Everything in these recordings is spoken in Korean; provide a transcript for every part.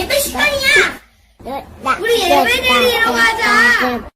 예배 시간이야. 우리 예배 드리러 가자.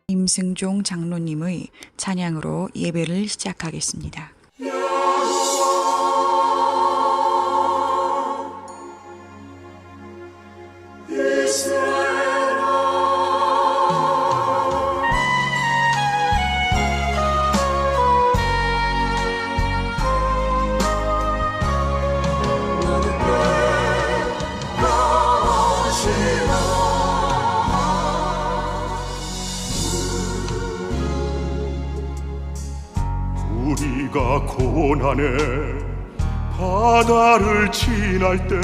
임승종 장로님의 찬양으로 예배를 시작하겠습니다. 우리가 고난의 바다를 지날 때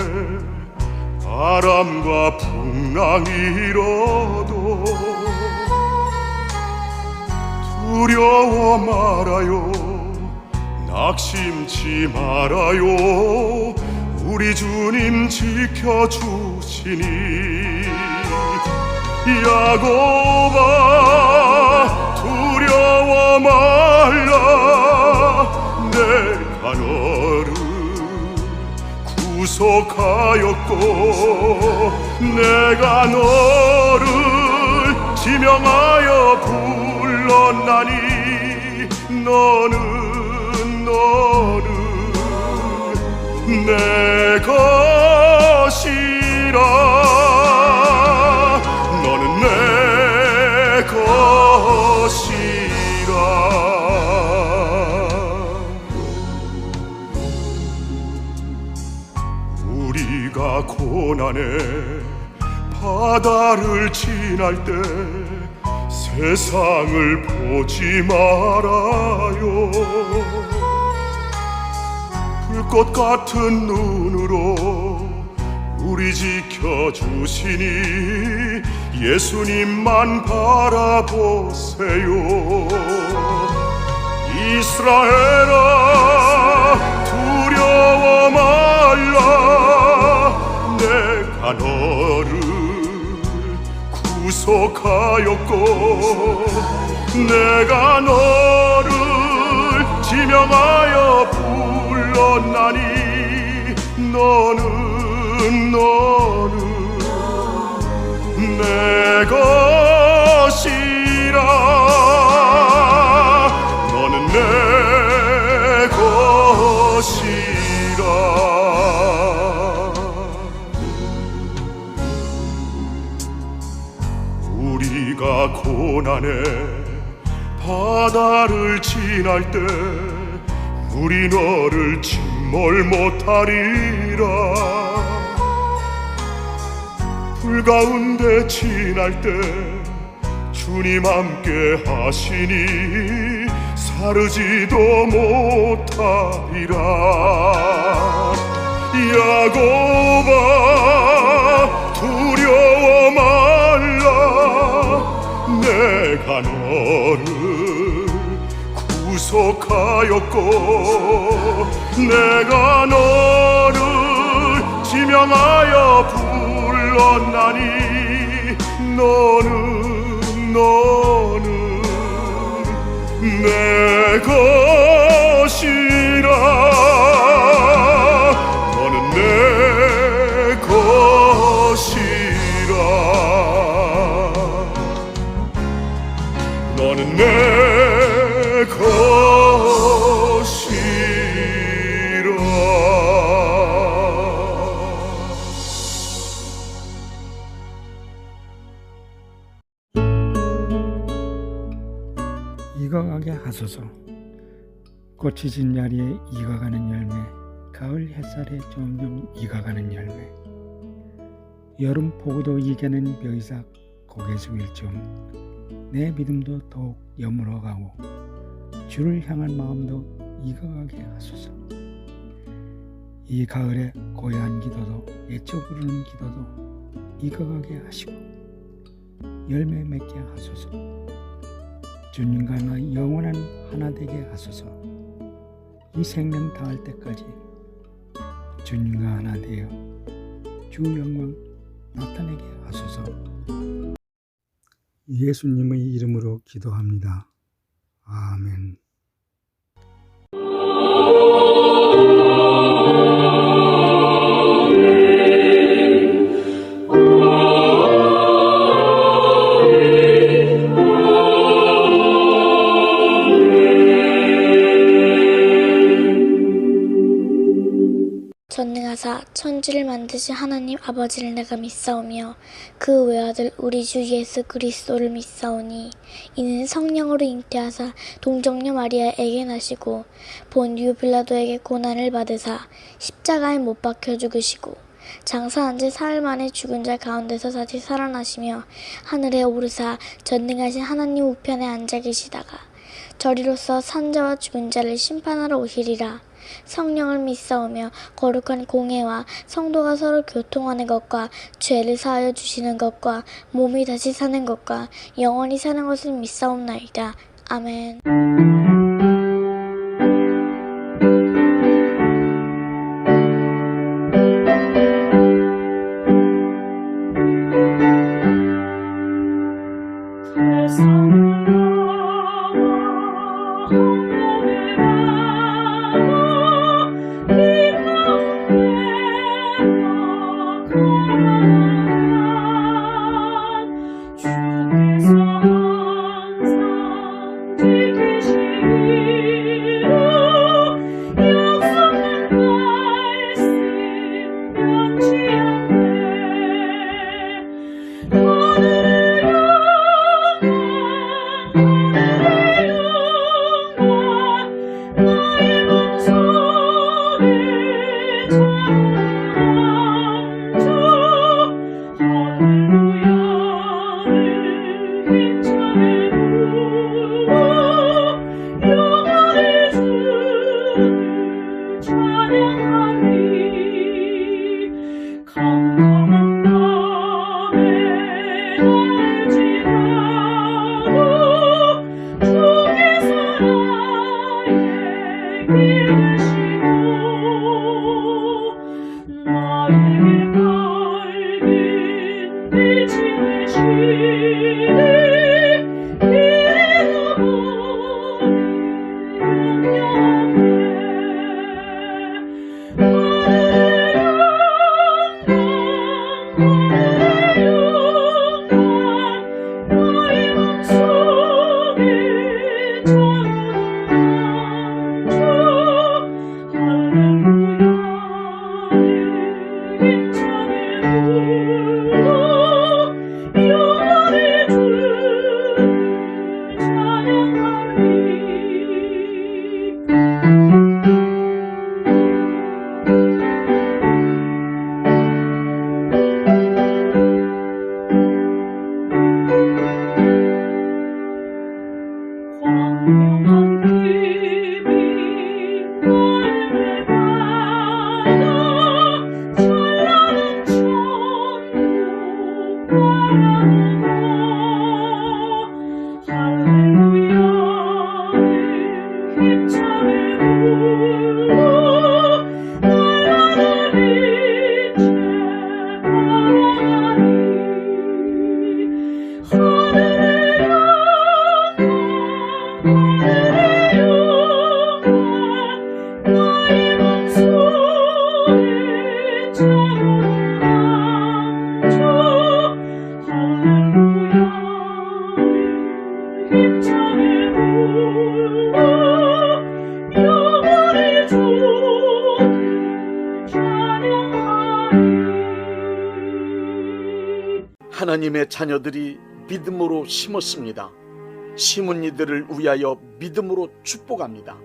바람과 풍랑이 일어도 두려워 말아요, 낙심치 말아요. 우리 주님 지켜주시니. 야곱아 두려워 말라, 내가 너를 구속하였고 내가 너를 지명하여 불렀나니 너는 내 것이라. 너는 내 것이라. 우리가 고난의 바다를 지날 때 세상을 보지 말아요. 불꽃 같은 눈으로 우리 지켜주시니 예수님만 바라보세요. 이스라엘아 두려워 말라, 내가 너를 구속하였고 내가 너를 지명하여 불렀나니 너는 내 것이라. 너는 내 것이라. 우리가 고난의 바다를 지날 때 우리 너를 침몰 못하리라. 불 가운데 지날 때 주님 함께 하시니 사르지도 못하리라. 야곱아 두려워 말라, 내가 너를 약속하였고 내가 너를 지명하여 불렀나니 너는 내 것이라 너는 내 것이라 너는 내 익어가게 하소서. 꽃이 진 자리에 익어가는 열매, 가을 햇살에 점점 익어가는 열매. 여름 폭우도 이겨낸 벼이삭 고개 숙일 쯤 내 믿음도 더욱 여물어가고 주를 향한 마음도 익어가게 하소서. 이 가을에 고요한 기도도 애처 부르는 기도도 익어가게 하시고 열매 맺게 하소서. 주님과 나 영원한 하나 되게 하소서. 이 생명 다할 때까지 주님과 하나 되어 주 영광 나타내게 하소서. 예수님의 이름으로 기도합니다. 아멘. 전능하사 천지를 만드신 하나님 아버지를 내가 믿사오며 그 외아들 우리 주 예수 그리스도를 믿사오니 이는 성령으로 잉태하사 동정녀 마리아에게 나시고 본디오 빌라도에게 고난을 받으사 십자가에 못 박혀 죽으시고 장사한 지 사흘 만에 죽은 자 가운데서 다시 살아나시며 하늘에 오르사 전능하신 하나님 우편에 앉아 계시다가 저리로서 산자와 죽은 자를 심판하러 오시리라. 성령을 믿사오며 거룩한 공회와 성도가 서로 교통하는 것과 죄를 사하여 주시는 것과 몸이 다시 사는 것과 영원히 사는 것을 믿사옵나이다. 아멘. 주께서 항상 지키시니 하나님의 자녀들이 믿음으로 심었습니다. 심은 이들을 위하여 믿음으로 축복합니다.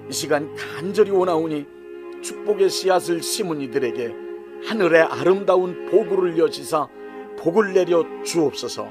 이 시간 간절히 원하오니 축복의 씨앗을 심은 이들에게 하늘의 아름다운 보구를 여시사 복을 내려 주옵소서.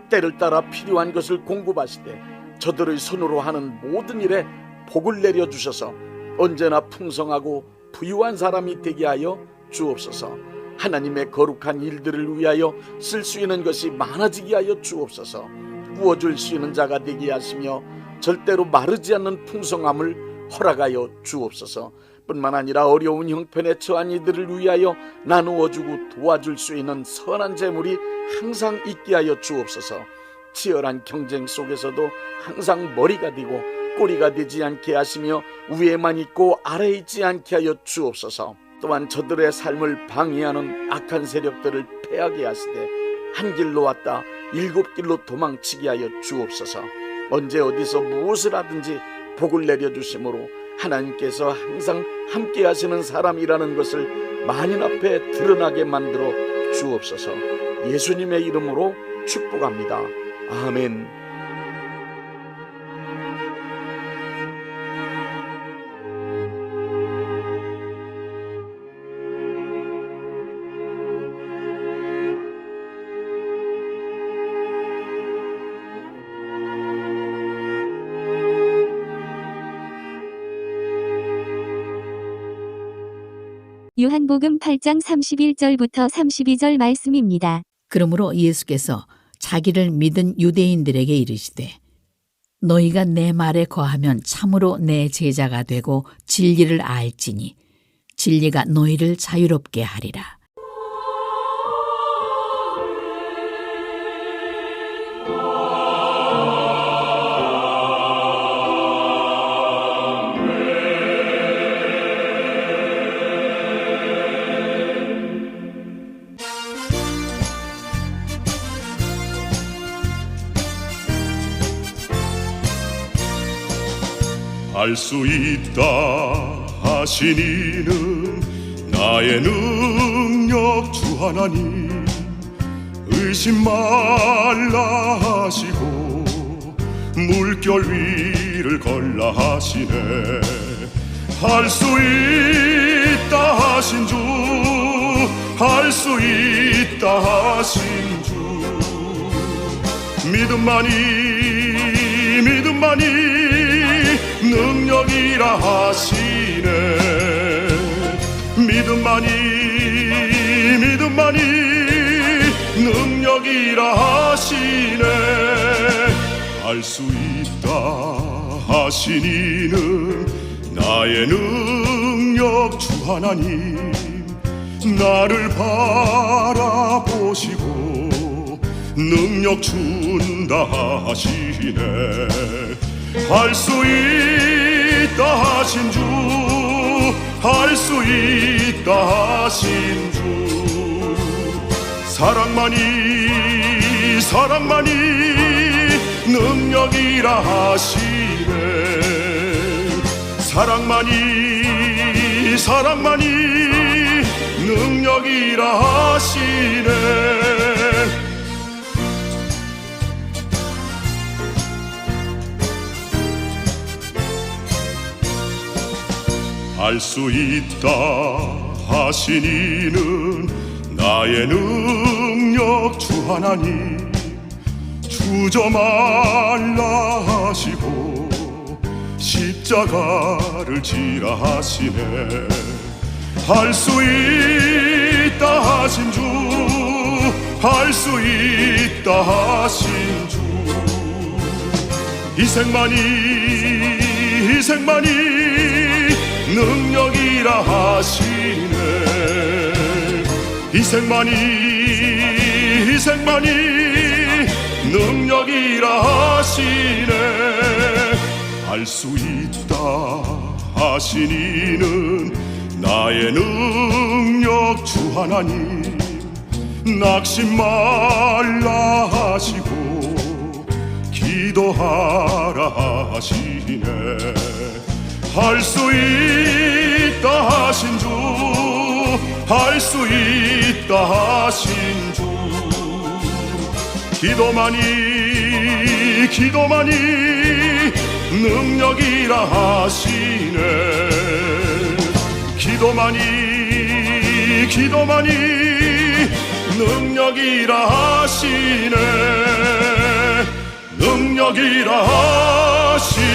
때를 따라 필요한 것을 공급하시되 저들의 손으로 하는 모든 일에 복을 내려 주셔서 언제나 풍성하고 부유한 사람이 되게 하여 주옵소서. 하나님의 거룩한 일들을 위하여 쓸 수 있는 것이 많아지게 하여 주옵소서. 부어줄 수 있는 자가 되게 하시며 절대로 마르지 않는 풍성함을 허락하여 주옵소서. 뿐만 아니라 어려운 형편에 처한 이들을 위하여 나누어주고 도와줄 수 있는 선한 재물이 항상 있게 하여 주옵소서. 치열한 경쟁 속에서도 항상 머리가 되고 꼬리가 되지 않게 하시며 위에만 있고 아래에 있지 않게 하여 주옵소서. 또한 저들의 삶을 방해하는 악한 세력들을 패하게 하시되 한 길로 왔다 7길로 도망치게 하여 주옵소서. 언제 어디서 무엇을 하든지 복을 내려주심으로 하나님께서 항상 함께 하시는 사람이라는 것을 만인 앞에 드러나게 만들어 주옵소서. 예수님의 이름으로 축복합니다. 아멘. 요한복음 8장 31절부터 32절 말씀입니다. 그러므로 예수께서 자기를 믿은 유대인들에게 이르시되 너희가 내 말에 거하면 참으로 내 제자가 되고 진리를 알지니 진리가 너희를 자유롭게 하리라. 알 수 있다 하신 이는 나의 능력 주 하나님. 의심 말라 하시고 물결 위를 걸라 하시네. 할 수 있다 하신 주, 할 수 있다 하신 주. 믿음만이 능력이라 하시네. 믿음만이 능력이라 하시네. 알 수 있다 하신 이는 나의 능력 주 하나님. 나를 바라보시고 능력 준다 하시네. 할 수 있다 하신 주, 할 수 있다 하신 주. 사랑만이 능력이라 하시네. 사랑만이 능력이라 하시네. 알 수 있다 하신 이는 나의 능력 주 하나님. 주저 말라 하시고 십자가를 지라 하시네. 할 수 있다 하신 주, 할 수 있다 하신 주. 희생만이 능력이라 하시네. 희생만이 능력이라 하시네. 알 수 있다 하신 이는 나의 능력 주 하나님. 낙심 말라 하시고 기도하라 하시네. 할 수 있다 하신 주, 할 수 있다 하신 주. 기도만이 능력이라 하시네. 기도만이 능력이라 하시네. 능력이라 하시네.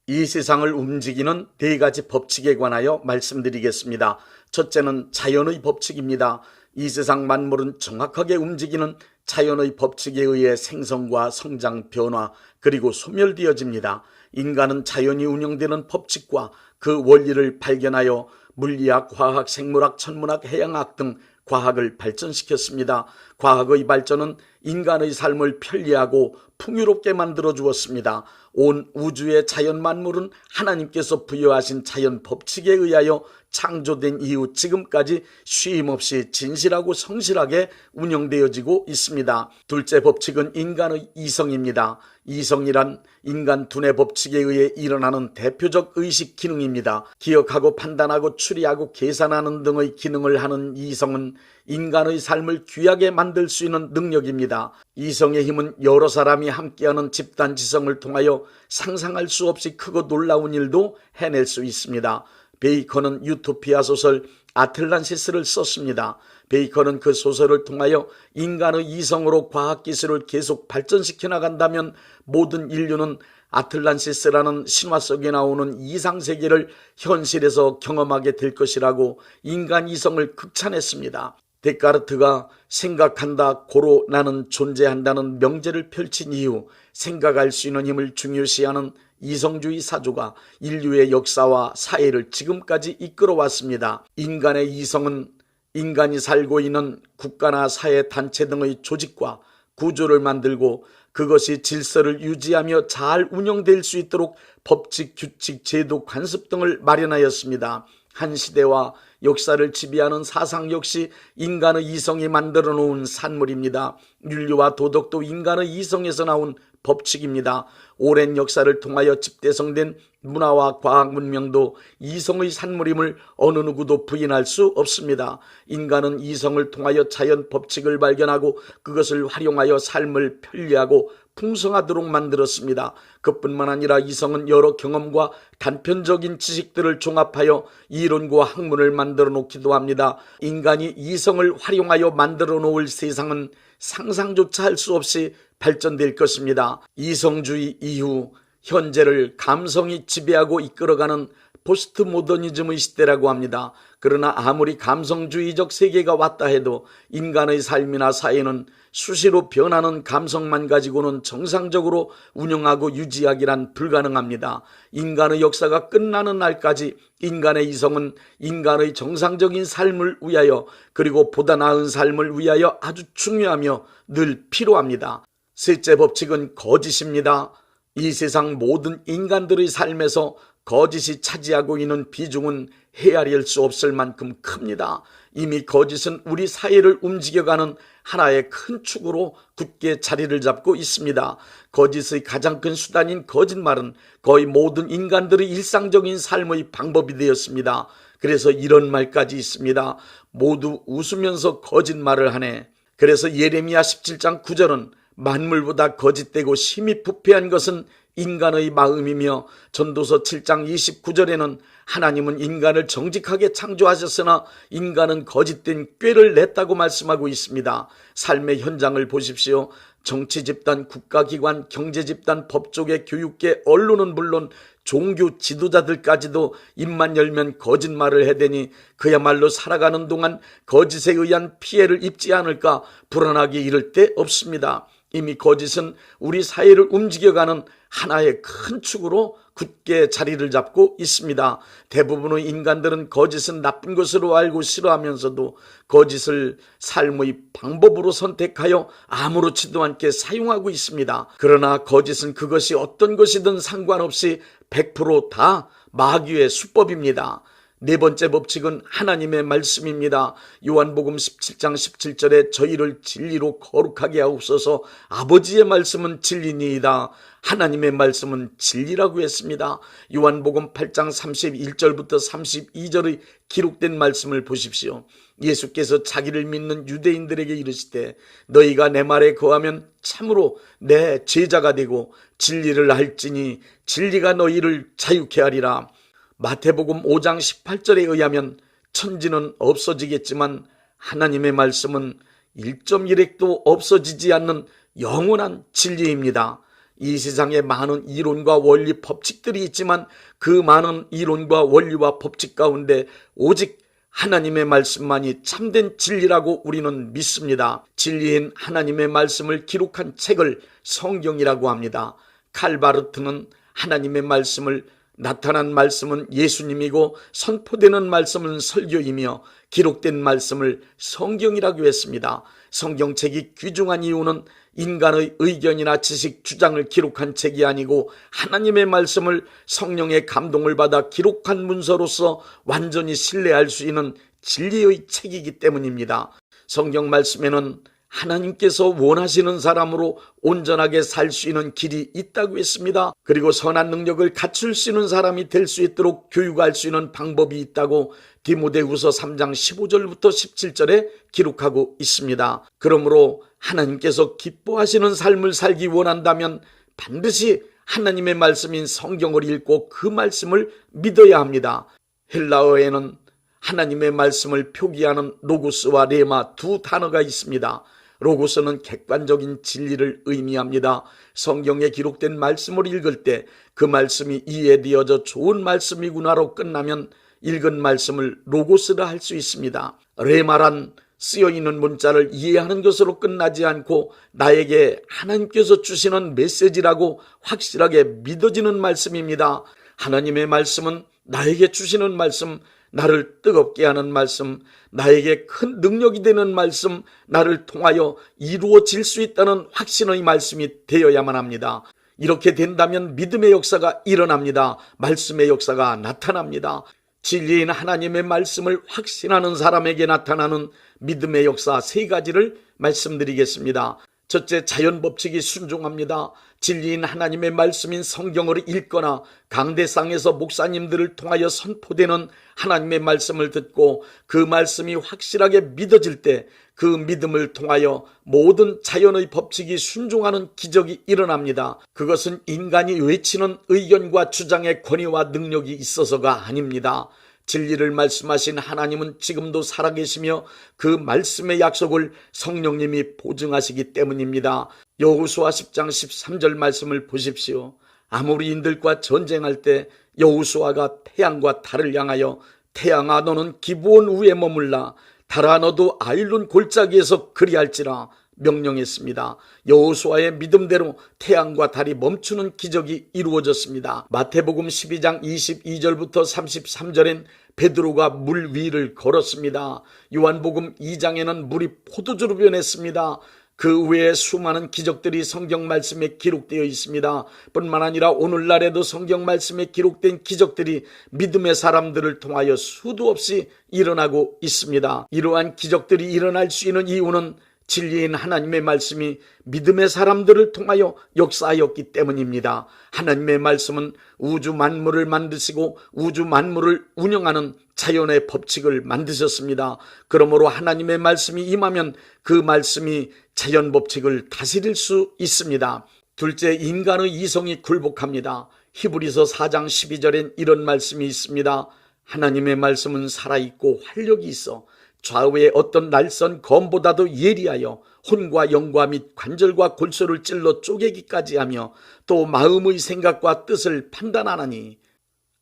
이 세상을 움직이는 네 가지 법칙에 관하여 말씀드리겠습니다. 첫째는 자연의 법칙입니다. 이 세상 만물은 정확하게 움직이는 자연의 법칙에 의해 생성과 성장, 변화, 그리고 소멸되어집니다. 인간은 자연이 운영되는 법칙과 그 원리를 발견하여 물리학, 과학, 생물학, 천문학, 해양학 등 과학을 발전시켰습니다. 과학의 발전은 인간의 삶을 편리하고 풍요롭게 만들어 주었습니다. 온 우주의 자연 만물은 하나님께서 부여하신 자연 법칙에 의하여 창조된 이후 지금까지 쉼없이 진실하고 성실하게 운영되어지고 있습니다. 둘째 법칙은 인간의 이성입니다. 이성이란 인간 두뇌 법칙에 의해 일어나는 대표적 의식 기능입니다. 기억하고 판단하고 추리하고 계산하는 등의 기능을 하는 이성은 인간의 삶을 귀하게 만들 수 있는 능력입니다. 이성의 힘은 여러 사람이 함께하는 집단 지성을 통하여 상상할 수 없이 크고 놀라운 일도 해낼 수 있습니다. 베이컨은 유토피아 소설 아틀란티스를 썼습니다. 베이컨은 그 소설을 통하여 인간의 이성으로 과학기술을 계속 발전시켜 나간다면 모든 인류는 아틀란티스라는 신화 속에 나오는 이상세계를 현실에서 경험하게 될 것이라고 인간 이성을 극찬했습니다. 데카르트가 생각한다 고로 나는 존재한다는 명제를 펼친 이후 생각할 수 있는 힘을 중요시하는 이성주의 사조가 인류의 역사와 사회를 지금까지 이끌어왔습니다. 인간의 이성은 인간이 살고 있는 국가나 사회 단체 등의 조직과 구조를 만들고 그것이 질서를 유지하며 잘 운영될 수 있도록 법칙, 규칙, 제도, 관습 등을 마련하였습니다. 한 시대와 역사를 지배하는 사상 역시 인간의 이성이 만들어 놓은 산물입니다. 윤리와 도덕도 인간의 이성에서 나온 법칙입니다. 오랜 역사를 통하여 집대성된 문화와 과학 문명도 이성의 산물임을 어느 누구도 부인할 수 없습니다. 인간은 이성을 통하여 자연 법칙을 발견하고 그것을 활용하여 삶을 편리하고 풍성하도록 만들었습니다. 그뿐만 아니라 이성은 여러 경험과 단편적인 지식들을 종합하여 이론과 학문을 만들어 놓기도 합니다. 인간이 이성을 활용하여 만들어 놓을 세상은 상상조차 할 수 없이 발전될 것입니다. 이성주의 이후 현재를 감성이 지배하고 이끌어가는 포스트 모더니즘의 시대라고 합니다. 그러나 아무리 감성주의적 세계가 왔다 해도 인간의 삶이나 사회는 수시로 변하는 감성만 가지고는 정상적으로 운영하고 유지하기란 불가능합니다. 인간의 역사가 끝나는 날까지 인간의 이성은 인간의 정상적인 삶을 위하여 그리고 보다 나은 삶을 위하여 아주 중요하며 늘 필요합니다. 셋째 법칙은 거짓입니다. 이 세상 모든 인간들의 삶에서 거짓이 차지하고 있는 비중은 헤아릴 수 없을 만큼 큽니다. 이미 거짓은 우리 사회를 움직여가는 하나의 큰 축으로 굳게 자리를 잡고 있습니다. 거짓의 가장 큰 수단인 거짓말은 거의 모든 인간들의 일상적인 삶의 방법이 되었습니다. 그래서 이런 말까지 있습니다. 모두 웃으면서 거짓말을 하네. 그래서 예레미야 17장 9절은 만물보다 거짓되고 심히 부패한 것은 인간의 마음이며 전도서 7장 29절에는 하나님은 인간을 정직하게 창조하셨으나 인간은 거짓된 꾀를 냈다고 말씀하고 있습니다. 삶의 현장을 보십시오. 정치 집단, 국가기관, 경제 집단, 법조계, 교육계, 언론은 물론 종교 지도자들까지도 입만 열면 거짓말을 해대니 그야말로 살아가는 동안 거짓에 의한 피해를 입지 않을까 불안하기 이를 데 없습니다. 이미 거짓은 우리 사회를 움직여가는 하나의 큰 축으로 굳게 자리를 잡고 있습니다. 대부분의 인간들은 거짓은 나쁜 것으로 알고 싫어하면서도 거짓을 삶의 방법으로 선택하여 아무렇지도 않게 사용하고 있습니다. 그러나 거짓은 그것이 어떤 것이든 상관없이 100% 다 마귀의 수법입니다. 네 번째 법칙은 하나님의 말씀입니다. 요한복음 17장 17절에 저희를 진리로 거룩하게 하옵소서. 아버지의 말씀은 진리니이다. 하나님의 말씀은 진리라고 했습니다. 요한복음 8장 31절부터 32절의 기록된 말씀을 보십시오. 예수께서 자기를 믿는 유대인들에게 이르시되 너희가 내 말에 거하면 참으로 내 제자가 되고 진리를 알지니 진리가 너희를 자유케 하리라. 마태복음 5장 18절에 의하면 천지는 없어지겠지만 하나님의 말씀은 1.1핵도 없어지지 않는 영원한 진리입니다. 이 세상에 많은 이론과 원리 법칙들이 있지만 그 많은 이론과 원리와 법칙 가운데 오직 하나님의 말씀만이 참된 진리라고 우리는 믿습니다. 진리인 하나님의 말씀을 기록한 책을 성경이라고 합니다. 칼바르트는 하나님의 말씀을 나타난 말씀은 예수님이고 선포되는 말씀은 설교이며 기록된 말씀을 성경이라고 했습니다. 성경책이 귀중한 이유는 인간의 의견이나 지식, 주장을 기록한 책이 아니고 하나님의 말씀을 성령의 감동을 받아 기록한 문서로서 완전히 신뢰할 수 있는 진리의 책이기 때문입니다. 성경 말씀에는 하나님께서 원하시는 사람으로 온전하게 살 수 있는 길이 있다고 했습니다. 그리고 선한 능력을 갖출 수 있는 사람이 될 수 있도록 교육할 수 있는 방법이 있다고 디모데후서 3장 15절부터 17절에 기록하고 있습니다. 그러므로 하나님께서 기뻐하시는 삶을 살기 원한다면 반드시 하나님의 말씀인 성경을 읽고 그 말씀을 믿어야 합니다. 헬라어에는 하나님의 말씀을 표기하는 로고스와 레마 두 단어가 있습니다. 로고스는 객관적인 진리를 의미합니다. 성경에 기록된 말씀을 읽을 때 그 말씀이 이해되어져 좋은 말씀이구나로 끝나면 읽은 말씀을 로고스라 할 수 있습니다. 레마란 쓰여있는 문자를 이해하는 것으로 끝나지 않고 나에게 하나님께서 주시는 메시지라고 확실하게 믿어지는 말씀입니다. 하나님의 말씀은 나에게 주시는 말씀, 나를 뜨겁게 하는 말씀, 나에게 큰 능력이 되는 말씀, 나를 통하여 이루어질 수 있다는 확신의 말씀이 되어야만 합니다. 이렇게 된다면 믿음의 역사가 일어납니다. 말씀의 역사가 나타납니다. 진리인 하나님의 말씀을 확신하는 사람에게 나타나는 믿음의 역사 세 가지를 말씀드리겠습니다. 첫째, 자연 법칙이 순종합니다. 진리인 하나님의 말씀인 성경을 읽거나 강대상에서 목사님들을 통하여 선포되는 하나님의 말씀을 듣고 그 말씀이 확실하게 믿어질 때 그 믿음을 통하여 모든 자연의 법칙이 순종하는 기적이 일어납니다. 그것은 인간이 외치는 의견과 주장의 권위와 능력이 있어서가 아닙니다. 진리를 말씀하신 하나님은 지금도 살아계시며 그 말씀의 약속을 성령님이 보증하시기 때문입니다. 여호수아 10장 13절 말씀을 보십시오. 아모리인들과 전쟁할 때 여호수아가 태양과 달을 향하여 태양아 너는 기브온 위에 머물라, 달아 너도 아일론 골짜기에서 그리할지라 명령했습니다. 여호수아의 믿음대로 태양과 달이 멈추는 기적이 이루어졌습니다. 마태복음 12장 22절부터 33절엔 베드로가 물 위를 걸었습니다. 요한복음 2장에는 물이 포도주로 변했습니다. 그 외에 수많은 기적들이 성경 말씀에 기록되어 있습니다. 뿐만 아니라 오늘날에도 성경 말씀에 기록된 기적들이 믿음의 사람들을 통하여 수도 없이 일어나고 있습니다. 이러한 기적들이 일어날 수 있는 이유는 진리인 하나님의 말씀이 믿음의 사람들을 통하여 역사하였기 때문입니다. 하나님의 말씀은 우주 만물을 만드시고 우주 만물을 운영하는 자연의 법칙을 만드셨습니다. 그러므로 하나님의 말씀이 임하면 그 말씀이 자연 법칙을 다스릴 수 있습니다. 둘째, 인간의 이성이 굴복합니다. 히브리서 4장 12절엔 이런 말씀이 있습니다. 하나님의 말씀은 살아있고 활력이 있어 좌우의 어떤 날선 검보다도 예리하여 혼과 영과 및 관절과 골소를 찔러 쪼개기까지 하며 또 마음의 생각과 뜻을 판단하나니,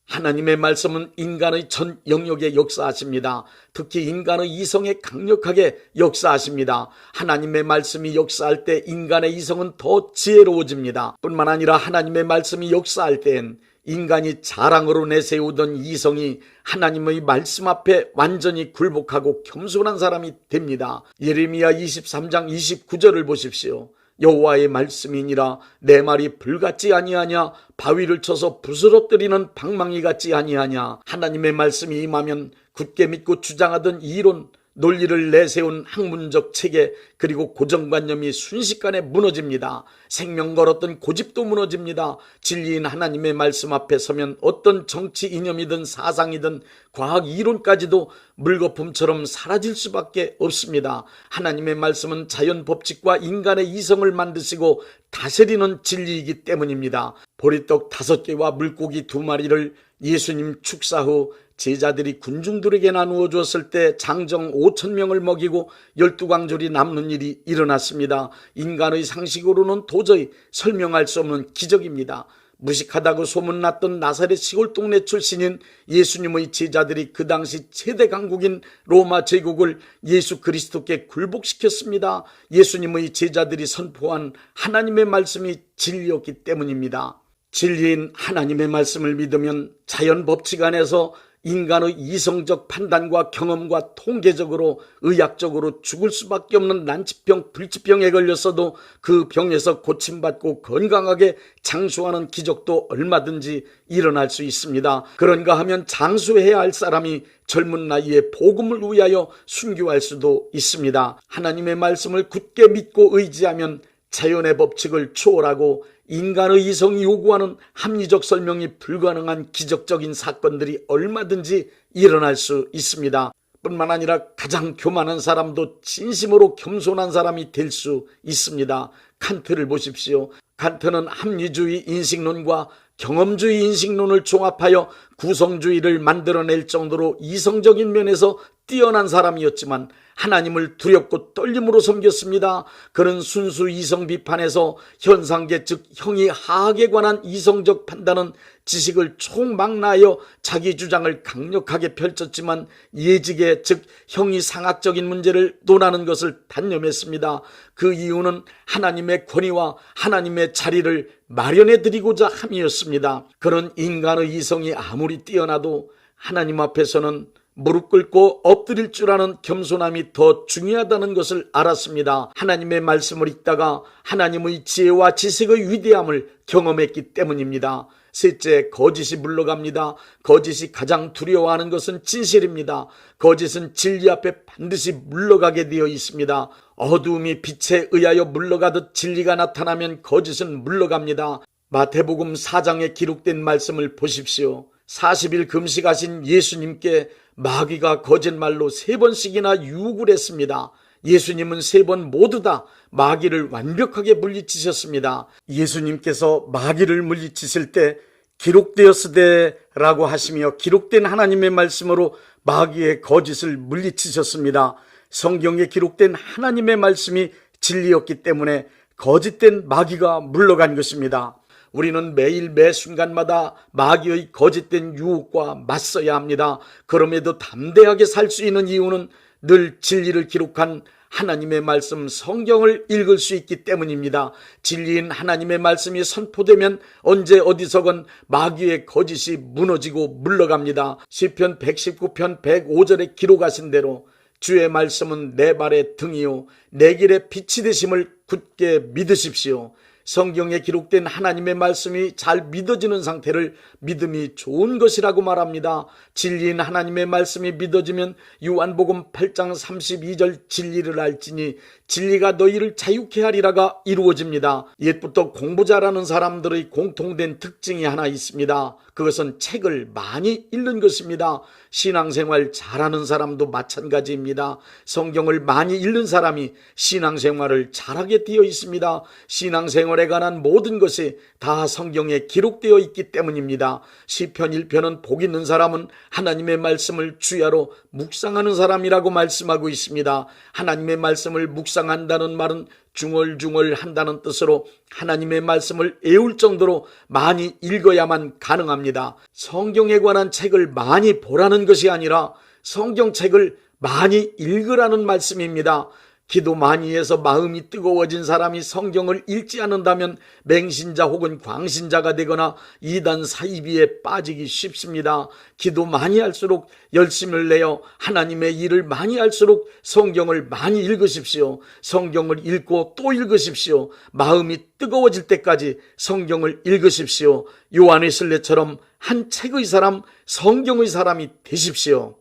하나님의 말씀은 인간의 전 영역에 역사하십니다. 특히 인간의 이성에 강력하게 역사하십니다. 하나님의 말씀이 역사할 때 인간의 이성은 더 지혜로워집니다. 뿐만 아니라 하나님의 말씀이 역사할 때엔 인간이 자랑으로 내세우던 이성이 하나님의 말씀 앞에 완전히 굴복하고 겸손한 사람이 됩니다. 예레미야 23장 29절을 보십시오. 여호와의 말씀이니라. 내 말이 불같지 아니하냐? 바위를 쳐서 부스러뜨리는 방망이 같지 아니하냐? 하나님의 말씀이 임하면 굳게 믿고 주장하던 이론, 논리를 내세운 학문적 체계, 그리고 고정관념이 순식간에 무너집니다. 생명 걸었던 고집도 무너집니다. 진리인 하나님의 말씀 앞에 서면 어떤 정치 이념이든 사상이든 과학 이론까지도 물거품처럼 사라질 수밖에 없습니다. 하나님의 말씀은 자연 법칙과 인간의 이성을 만드시고 다스리는 진리이기 때문입니다. 보리떡 5개와 물고기 2마리를 예수님 축사 후 제자들이 군중들에게 나누어 주었을 때 장정 5,000명을 먹이고 12광줄이 남는 일이 일어났습니다. 인간의 상식으로는 도저히 설명할 수 없는 기적입니다. 무식하다고 소문났던 나사렛 시골 동네 출신인 예수님의 제자들이 그 당시 최대 강국인 로마 제국을 예수 그리스도께 굴복시켰습니다. 예수님의 제자들이 선포한 하나님의 말씀이 진리였기 때문입니다. 진리인 하나님의 말씀을 믿으면 자연 법칙 안에서 인간의 이성적 판단과 경험과 통계적으로 의학적으로 죽을 수밖에 없는 난치병, 불치병에 걸렸어도 그 병에서 고침받고 건강하게 장수하는 기적도 얼마든지 일어날 수 있습니다. 그런가 하면 장수해야 할 사람이 젊은 나이에 복음을 위하여 순교할 수도 있습니다. 하나님의 말씀을 굳게 믿고 의지하면 자연의 법칙을 초월하고 인간의 이성이 요구하는 합리적 설명이 불가능한 기적적인 사건들이 얼마든지 일어날 수 있습니다. 뿐만 아니라 가장 교만한 사람도 진심으로 겸손한 사람이 될 수 있습니다. 칸트를 보십시오. 칸트는 합리주의 인식론과 경험주의 인식론을 종합하여 구성주의를 만들어낼 정도로 이성적인 면에서 뛰어난 사람이었지만 하나님을 두렵고 떨림으로 섬겼습니다. 그는 순수 이성 비판에서 현상계 즉 형이 하악에 관한 이성적 판단은 지식을 총망라하여 자기 주장을 강력하게 펼쳤지만 예직의 즉 형이 상학적인 문제를 논하는 것을 단념했습니다. 그 이유는 하나님의 권위와 하나님의 자리를 마련해 드리고자 함이었습니다. 그는 인간의 이성이 아무리 뛰어나도 하나님 앞에서는 무릎 꿇고 엎드릴 줄 아는 겸손함이 더 중요하다는 것을 알았습니다. 하나님의 말씀을 읽다가 하나님의 지혜와 지식의 위대함을 경험했기 때문입니다. 셋째, 거짓이 물러갑니다. 거짓이 가장 두려워하는 것은 진실입니다. 거짓은 진리 앞에 반드시 물러가게 되어 있습니다. 어두움이 빛에 의하여 물러가듯 진리가 나타나면 거짓은 물러갑니다. 마태복음 4장에 기록된 말씀을 보십시오. 40일 금식하신 예수님께 마귀가 거짓말로 3번씩이나 유혹을 했습니다. 예수님은 3번 모두 다 마귀를 완벽하게 물리치셨습니다. 예수님께서 마귀를 물리치실 때 기록되었으되 라고 하시며 기록된 하나님의 말씀으로 마귀의 거짓을 물리치셨습니다. 성경에 기록된 하나님의 말씀이 진리였기 때문에 거짓된 마귀가 물러간 것입니다. 우리는 매일 매 순간마다 마귀의 거짓된 유혹과 맞서야 합니다. 그럼에도 담대하게 살 수 있는 이유는 늘 진리를 기록한 하나님의 말씀 성경을 읽을 수 있기 때문입니다. 진리인 하나님의 말씀이 선포되면 언제 어디서건 마귀의 거짓이 무너지고 물러갑니다. 시편 119편 105절에 기록하신 대로 주의 말씀은 내 발의 등이요 내 길의 빛이 되심을 굳게 믿으십시오. 성경에 기록된 하나님의 말씀이 잘 믿어지는 상태를 믿음이 좋은 것이라고 말합니다. 진리인 하나님의 말씀이 믿어지면 요한복음 8장 32절 진리를 알지니 진리가 너희를 자유케 하리라가 이루어집니다. 옛부터 공부 잘하는 사람들의 공통된 특징이 하나 있습니다. 그것은 책을 많이 읽는 것입니다. 신앙생활 잘하는 사람도 마찬가지입니다. 성경을 많이 읽는 사람이 신앙생활을 잘하게 되어 있습니다. 신앙생활에 관한 모든 것이 다 성경에 기록되어 있기 때문입니다. 시편 1편은 복 있는 사람은 하나님의 말씀을 주야로 묵상하는 사람이라고 말씀하고 있습니다. 하나님의 말씀을 묵상한다는 말은 중얼중얼 한다는 뜻으로 하나님의 말씀을 애울 정도로 많이 읽어야만 가능합니다. 성경에 관한 책을 많이 보라는 것이 아니라 성경책을 많이 읽으라는 말씀입니다. 기도 많이 해서 마음이 뜨거워진 사람이 성경을 읽지 않는다면 맹신자 혹은 광신자가 되거나 이단 사이비에 빠지기 쉽습니다. 기도 많이 할수록 열심을 내어 하나님의 일을 많이 할수록 성경을 많이 읽으십시오. 성경을 읽고 또 읽으십시오. 마음이 뜨거워질 때까지 성경을 읽으십시오. 요한웨슬레처럼 한 책의 사람, 성경의 사람이 되십시오.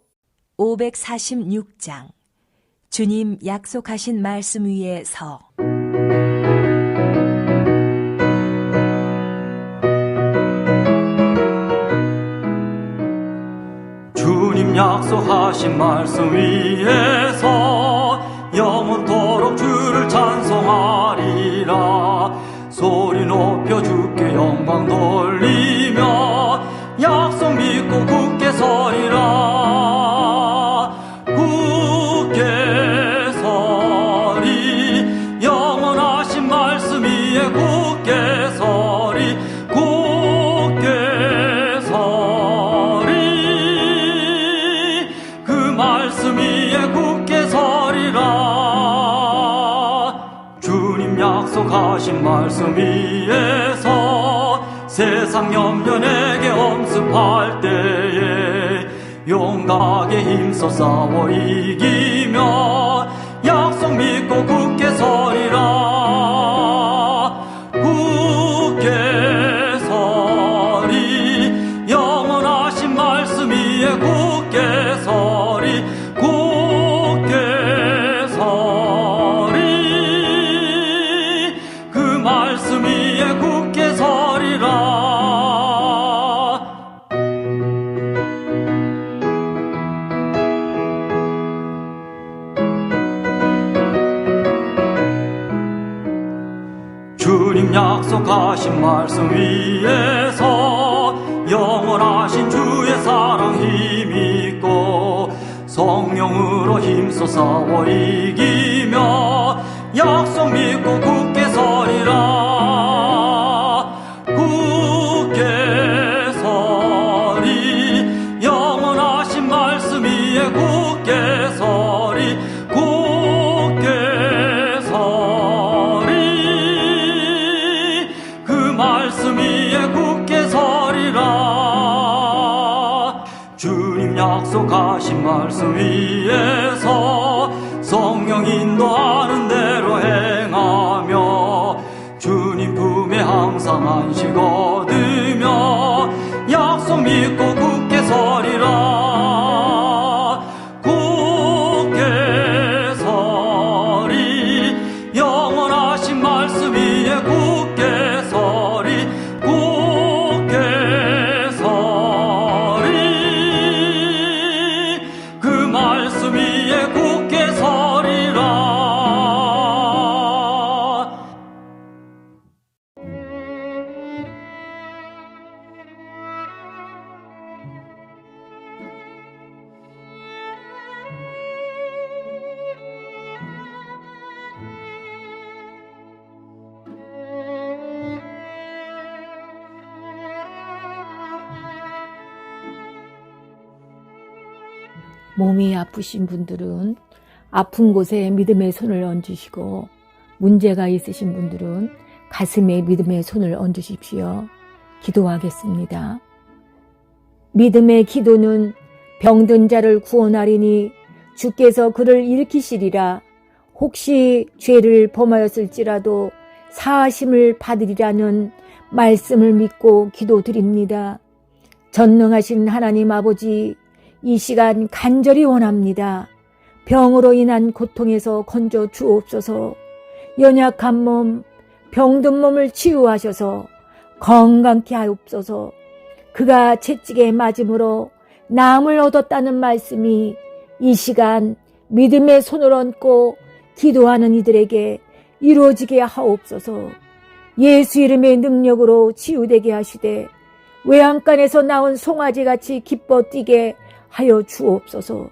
546장 주님 약속하신 말씀 위에 서. 주님 약속하신 말씀 위에서 영원토록 주를 찬송하리라. 소리 높여 주께 영광 돌리며 약속 믿고 굳게 서리라. 굳게 서리 영원하신 말씀 위에 굳게 서리 굳게 서리 그 말씀 위에 굳게 서리라. 주님 약속하신 말씀 위에서 세상 염려 내게 엄습할 때에 용감하게 힘써 싸워 이기며 약속 믿고 굳게 서리라. 굳게 서리 영원하신 말씀 위에 굳게 서리 굳게 서리 그 말씀 위에 굳게 서리라. 주님 약속하신 말씀 위에서 영원하신 주의 사랑 힘있고 성령으로 힘써 싸워 이기며 약속 믿고 굳게 서리라. 굳게 서리 영원하신 말씀 위에 굳게 서리 굳게 서리 그 말씀 위에 굳게 서리라. 주님 약속하신 말씀 위에서 성령 인도하는 대로 행하며 주님 품에 항상 안식 얻으며 약속 믿고 굳게 서리라. 굳게 서리 영원하신 말씀 위에 굳게 서리 굳게 서리 그 말씀 위에 굳게 서리라. 몸이 아프신 분들은 아픈 곳에 믿음의 손을 얹으시고 문제가 있으신 분들은 가슴에 믿음의 손을 얹으십시오. 기도하겠습니다. 믿음의 기도는 병든 자를 구원하리니 주께서 그를 일으키시리라. 혹시 죄를 범하였을지라도 사하심을 받으리라는 말씀을 믿고 기도드립니다. 전능하신 하나님 아버지, 이 시간 간절히 원합니다. 병으로 인한 고통에서 건져 주옵소서. 연약한 몸, 병든 몸을 치유하셔서 건강케 하옵소서. 그가 채찍에 맞음으로 나음을 얻었다는 말씀이 이 시간 믿음의 손을 얹고 기도하는 이들에게 이루어지게 하옵소서. 예수 이름의 능력으로 치유되게 하시되 외양간에서 나온 송아지같이 기뻐 뛰게 하여 주옵소서.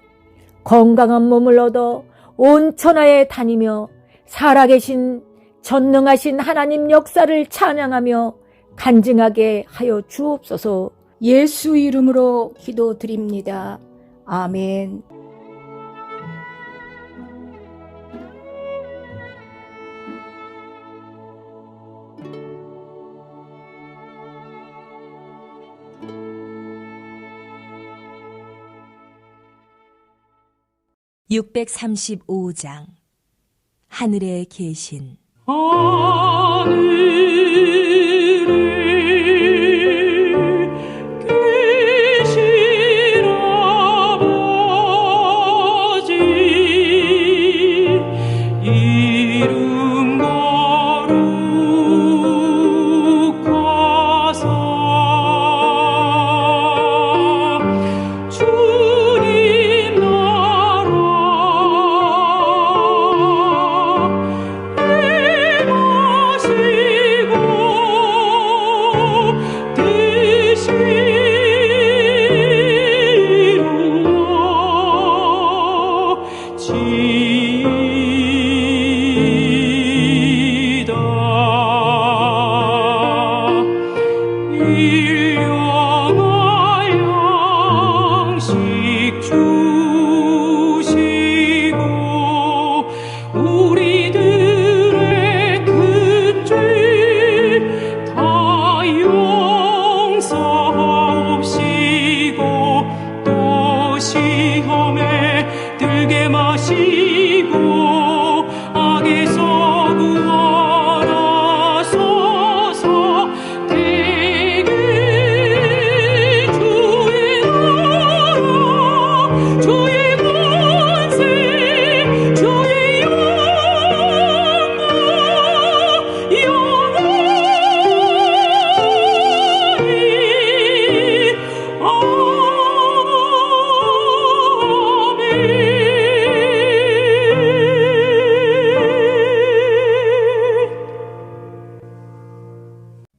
건강한 몸을 얻어 온 천하에 다니며 살아계신 전능하신 하나님 역사를 찬양하며 간증하게 하여 주옵소서. 예수 이름으로 기도드립니다. 아멘. 635장 하늘에 계신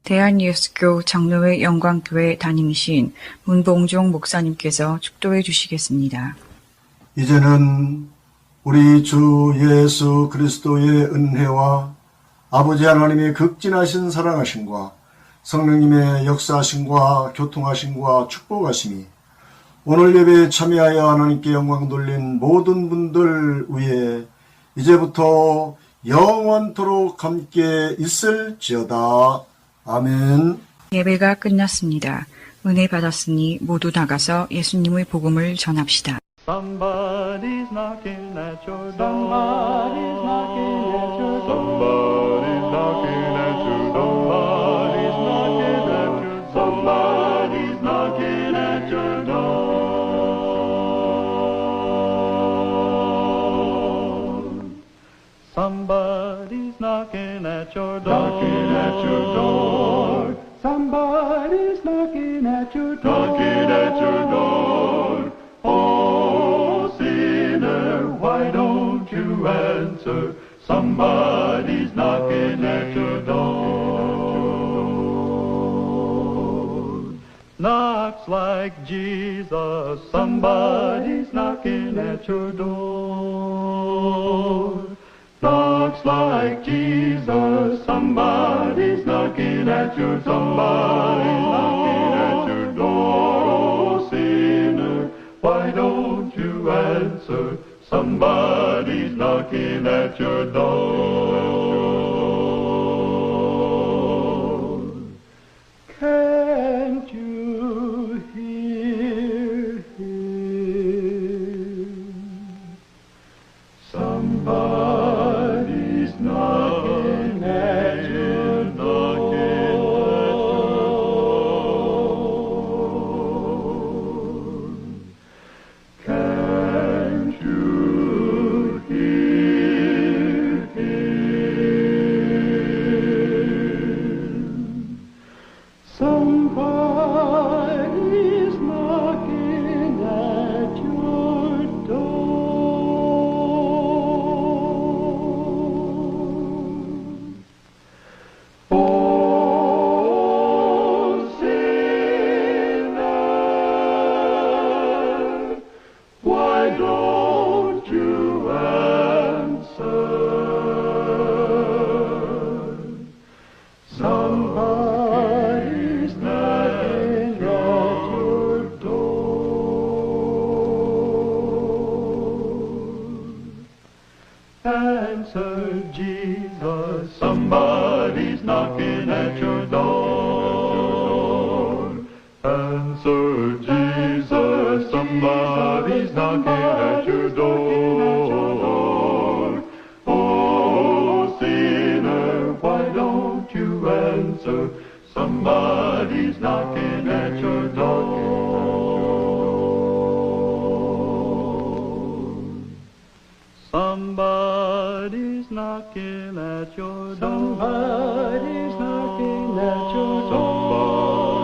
대한예수교 장로회 영광교회 담임이신 문봉종 목사님께서 축도해 주시겠습니다. 이제는 우리 주 예수 그리스도의 은혜와 아버지 하나님의 극진하신 사랑하심과 성령님의 역사하심과 교통하심과 축복하심이 오늘 예배에 참여하여 하나님께 영광 돌린 모든 분들 위에 이제부터 영원토록 함께 있을지어다. 아멘. 예배가 끝났습니다. 은혜 받았으니 모두 나가서 예수님의 복음을 전합시다. Somebody's knocking at your door. Somebody's knocking at your door. Somebody's knocking at your door. Somebody's knocking at your door. Knocking at your door. Somebody's knocking at your door. Knocking at your door. Oh, sinner, why don't you answer? Somebody's knocking at your door. Knocks like Jesus. Somebody's knocking at your door. Knocks like Jesus. Somebody's knocking at your door. Somebody's knocking at your door. Oh, sinner, why don't you answer? Somebody's knocking at your door. Can't you hear him? Somebody's knocking at your door. Can't you hear him? Somebody's knocking at your door. Oh, sinner, why don't you answer? Somebody's knocking at your door. Answer Jesus, somebody's knocking at your door. Answer Jesus, somebody's knocking at your door. Somebody's knocking at your door. Somebody's knocking at your door.